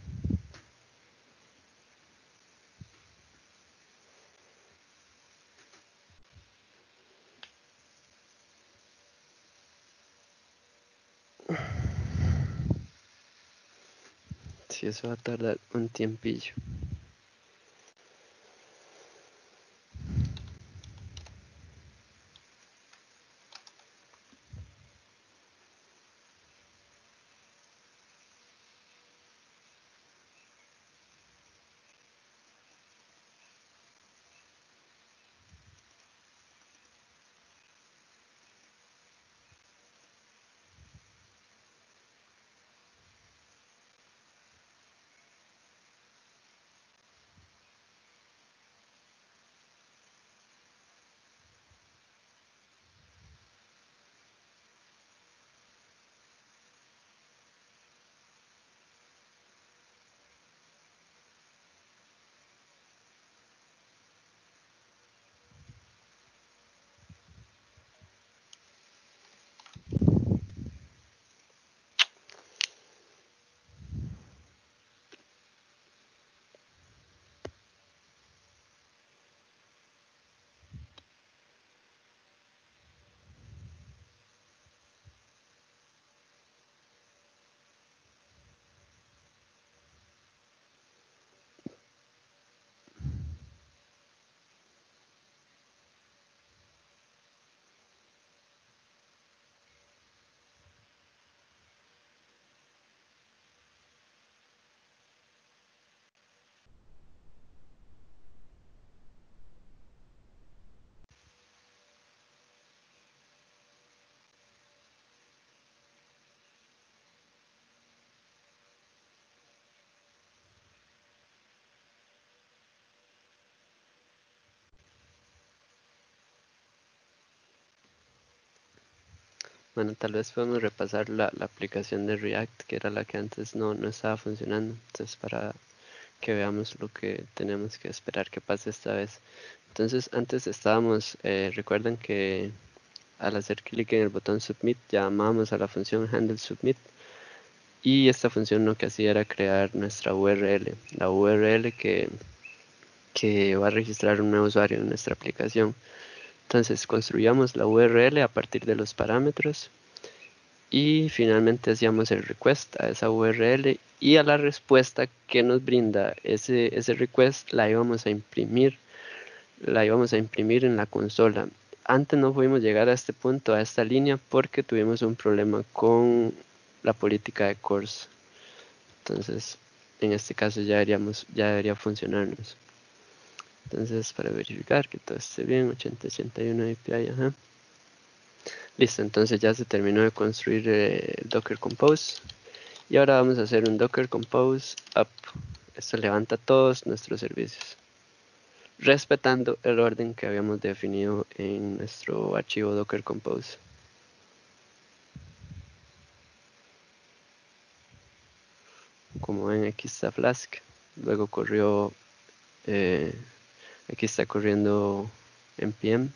Sí, eso va a tardar un tiempillo. Bueno, tal vez podemos repasar la aplicación de React, que era la que antes no estaba funcionando. Entonces, para que veamos lo que tenemos que esperar que pase esta vez. Entonces, antes recuerdan que al hacer clic en el botón Submit, llamábamos a la función handleSubmit. Y esta función lo que hacía era crear nuestra URL, la URL que va a registrar un nuevo usuario en nuestra aplicación. Entonces, construíamos la URL a partir de los parámetros y finalmente hacíamos el request a esa URL y a la respuesta que nos brinda ese request la íbamos a imprimir en la consola. Antes no pudimos llegar a este punto, a esta línea, porque tuvimos un problema con la política de CORS. Entonces, en este caso ya debería funcionarnos. Entonces, para verificar que todo esté bien, 8081 API, ajá. Listo, entonces ya se terminó de construir el Docker Compose. Y ahora vamos a hacer un Docker Compose up. Esto levanta todos nuestros servicios, respetando el orden que habíamos definido en nuestro archivo Docker Compose. Como ven, aquí está Flask. Luego corrió, eh, aquí está corriendo npm.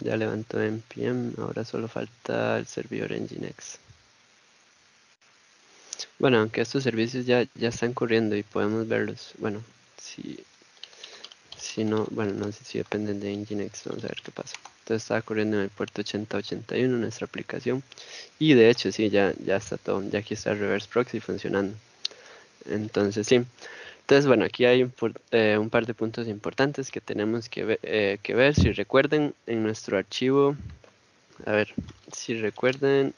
Ya levantó npm, ahora solo falta el servidor Nginx. Bueno, aunque estos servicios ya están corriendo y podemos verlos. Bueno, si no, bueno, no sé si dependen de Nginx, vamos a ver qué pasa. Entonces estaba corriendo en el puerto 8081 nuestra aplicación. Y de hecho, sí, ya está todo. Ya aquí está el reverse proxy funcionando. Entonces, sí. Entonces, bueno, aquí hay un par de puntos importantes que tenemos que ver. Si recuerden, en nuestro archivo, a ver, si recuerden,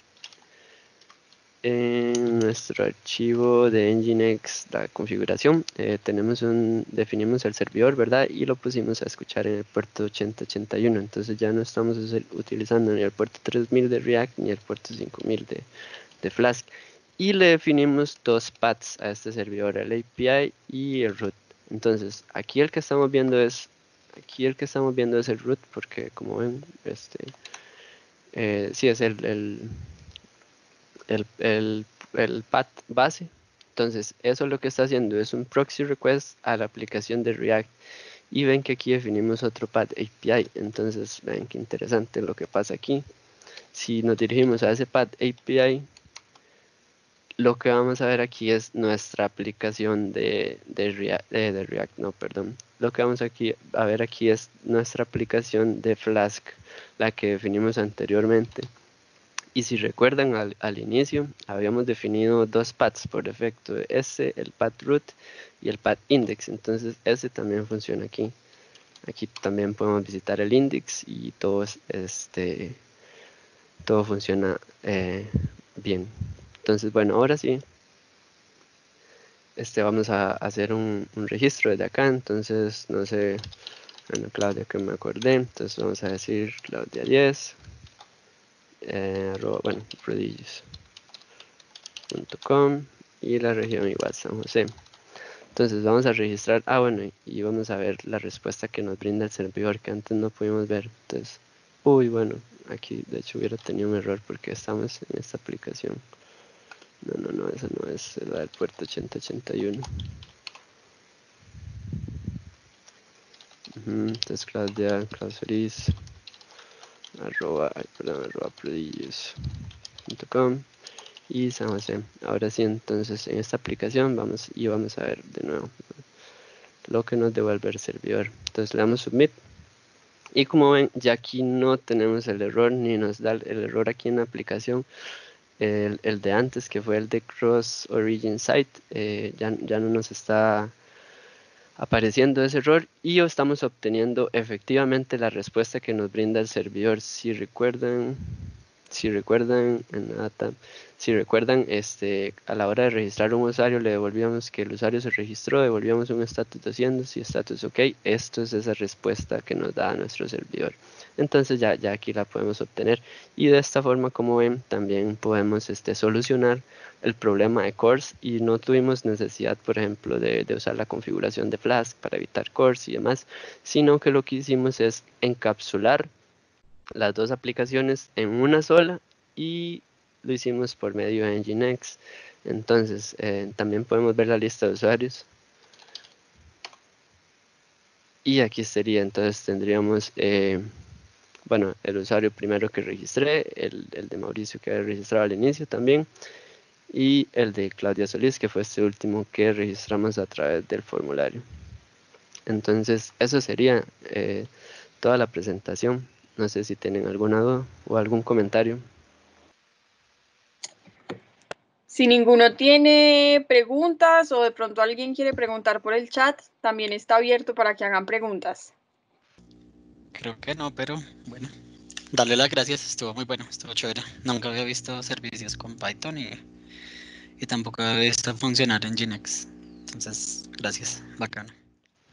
en nuestro archivo de Nginx, la configuración, definimos el servidor, ¿verdad? Y lo pusimos a escuchar en el puerto 8081. Entonces ya no estamos utilizando ni el puerto 3000 de React ni el puerto 5000 de Flask. Y le definimos dos paths a este servidor, el API y el root. Entonces, aquí el que estamos viendo es el root, porque como ven, sí es el path base. Entonces, eso lo que está haciendo es un proxy request a la aplicación de React. Y ven que aquí definimos otro path API. Entonces, ven qué interesante lo que pasa aquí. Si nos dirigimos a ese path API, lo que vamos a ver aquí es nuestra aplicación de React, no, perdón. Lo que vamos a ver aquí es nuestra aplicación de Flask, la que definimos anteriormente. Y si recuerdan al inicio, habíamos definido dos paths por defecto, el path root y el path index. Entonces ese también funciona aquí. Aquí también podemos visitar el index y todo funciona bien. Entonces, bueno, ahora sí, vamos a hacer un registro desde acá. Entonces, no sé, bueno, Claudia, que me acordé. Entonces vamos a decir Claudia 10, bueno, prodigious.com y la región igual San José. Entonces vamos a registrar, bueno, y vamos a ver la respuesta que nos brinda el servidor que antes no pudimos ver. Entonces, bueno, aquí de hecho hubiera tenido un error porque estamos en esta aplicación. No, esa no es la del puerto 8081. Entonces Claudia Feliz arroba prodigious.com y San José. Ahora sí, entonces en esta aplicación vamos a ver de nuevo lo que nos devuelve el servidor. Entonces le damos submit y como ven ya aquí no tenemos el error ni nos da el error aquí en la aplicación. El de antes, que fue el de Cross Origin Site, ya no nos está apareciendo ese error y estamos obteniendo efectivamente la respuesta que nos brinda el servidor. Si recuerdan, a la hora de registrar un usuario le devolvíamos que el usuario se registró, devolvíamos un status haciendo, si status ok, esto es esa respuesta que nos da nuestro servidor. Entonces ya aquí la podemos obtener y de esta forma, como ven, también podemos solucionar el problema de CORS y no tuvimos necesidad, por ejemplo, de usar la configuración de Flask para evitar CORS y demás, sino que lo que hicimos es encapsular las dos aplicaciones en una sola y lo hicimos por medio de Nginx. Entonces también podemos ver la lista de usuarios y aquí sería, entonces tendríamos bueno, el usuario primero que registré, el de Mauricio que había registrado al inicio también y el de Claudia Solís, que fue este último que registramos a través del formulario. Entonces eso sería toda la presentación. No sé si tienen alguna duda o algún comentario. Si ninguno tiene preguntas o de pronto alguien quiere preguntar por el chat, también está abierto para que hagan preguntas. Creo que no, pero bueno. Darle las gracias, estuvo muy bueno, estuvo chévere. Nunca había visto servicios con Python y tampoco había visto funcionar en Nginx. Entonces, gracias, bacano.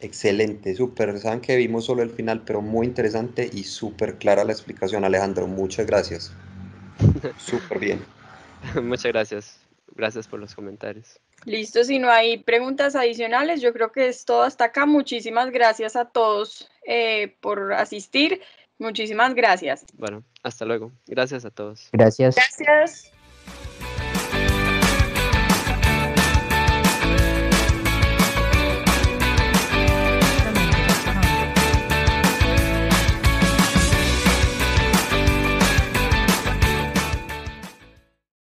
Excelente, súper. Saben que vimos solo el final, pero muy interesante y súper clara la explicación, Alejandro. Muchas gracias. Súper bien. Muchas gracias. Gracias por los comentarios. Listo, si no hay preguntas adicionales, yo creo que es todo hasta acá. Muchísimas gracias a todos por asistir. Muchísimas gracias. Bueno, hasta luego. Gracias a todos. Gracias. Gracias.